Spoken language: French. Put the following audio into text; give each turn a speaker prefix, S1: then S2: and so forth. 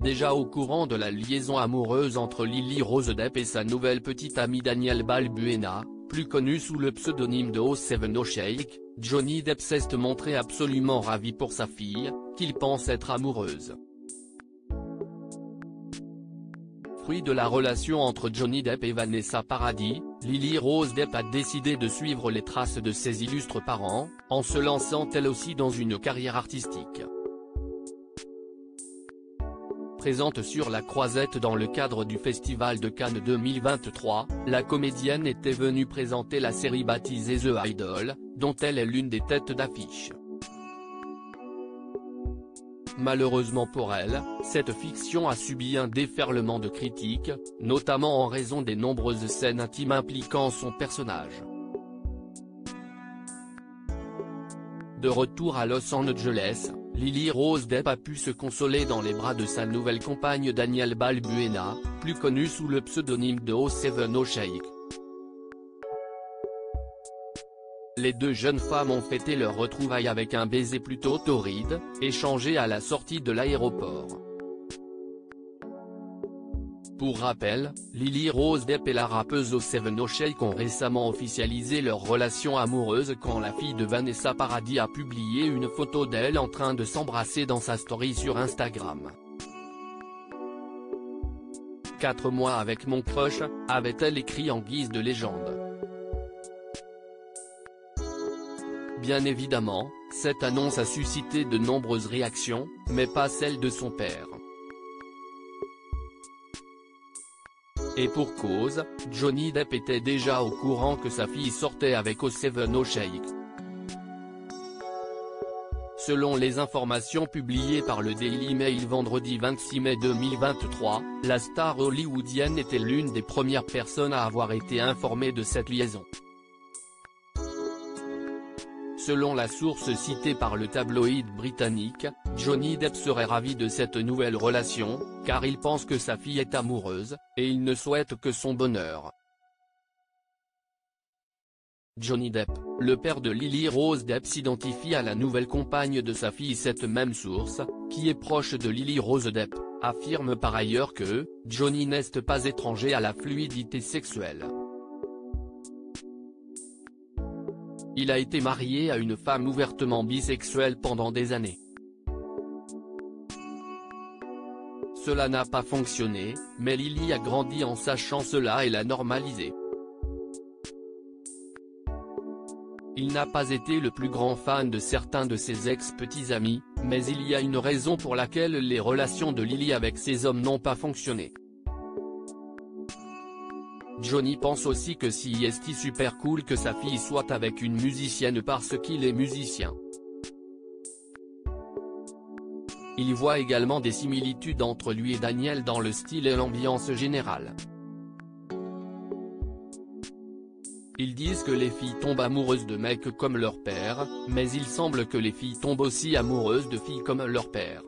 S1: déjà au courant de la liaison amoureuse entre Lily Rose Depp et sa nouvelle petite amie Danielle Balbuena, plus connue sous le pseudonyme de O7 O'Shake, Johnny Depp s'est montré absolument ravi pour sa fille, qu'il pense être amoureuse. Fruit de la relation entre Johnny Depp et Vanessa Paradis, Lily Rose Depp a décidé de suivre les traces de ses illustres parents, en se lançant elle aussi dans une carrière artistique. Présente sur la Croisette dans le cadre du Festival de Cannes 2023, la comédienne était venue présenter la série baptisée The Idol, dont elle est l'une des têtes d'affiche. Malheureusement pour elle, cette fiction a subi un déferlement de critiques, notamment en raison des nombreuses scènes intimes impliquant son personnage. De retour à Los Angeles, Lily Rose Depp a pu se consoler dans les bras de sa nouvelle compagne Danielle Balbuena, plus connue sous le pseudonyme de O7 O'Shake. Les deux jeunes femmes ont fêté leur retrouvaille avec un baiser plutôt torride, échangé à la sortie de l'aéroport. Pour rappel, Lily Rose Depp et la rappeuse O7 O'Shake ont récemment officialisé leur relation amoureuse quand la fille de Vanessa Paradis a publié une photo d'elle en train de s'embrasser dans sa story sur Instagram. 4 mois avec mon crush, avait-elle écrit en guise de légende. Bien évidemment, cette annonce a suscité de nombreuses réactions, mais pas celle de son père. Et pour cause, Johnny Depp était déjà au courant que sa fille sortait avec O7 O'Shake. Selon les informations publiées par le Daily Mail vendredi 26 mai 2023, la star hollywoodienne était l'une des premières personnes à avoir été informée de cette liaison. Selon la source citée par le tabloïd britannique, Johnny Depp serait ravi de cette nouvelle relation, car il pense que sa fille est amoureuse, et il ne souhaite que son bonheur. Johnny Depp, le père de Lily Rose Depp, s'identifie à la nouvelle compagne de sa fille. Cette même source, qui est proche de Lily Rose Depp, affirme par ailleurs que Johnny n'est pas étranger à la fluidité sexuelle. Il a été marié à une femme ouvertement bisexuelle pendant des années. Cela n'a pas fonctionné, mais Lily a grandi en sachant cela et l'a normalisé. Il n'a pas été le plus grand fan de certains de ses ex-petits amis, mais il y a une raison pour laquelle les relations de Lily avec ces hommes n'ont pas fonctionné. Johnny pense aussi que c'est super cool que sa fille soit avec une musicienne parce qu'il est musicien. Il voit également des similitudes entre lui et Danielle dans le style et l'ambiance générale. Ils disent que les filles tombent amoureuses de mecs comme leur père, mais il semble que les filles tombent aussi amoureuses de filles comme leur père.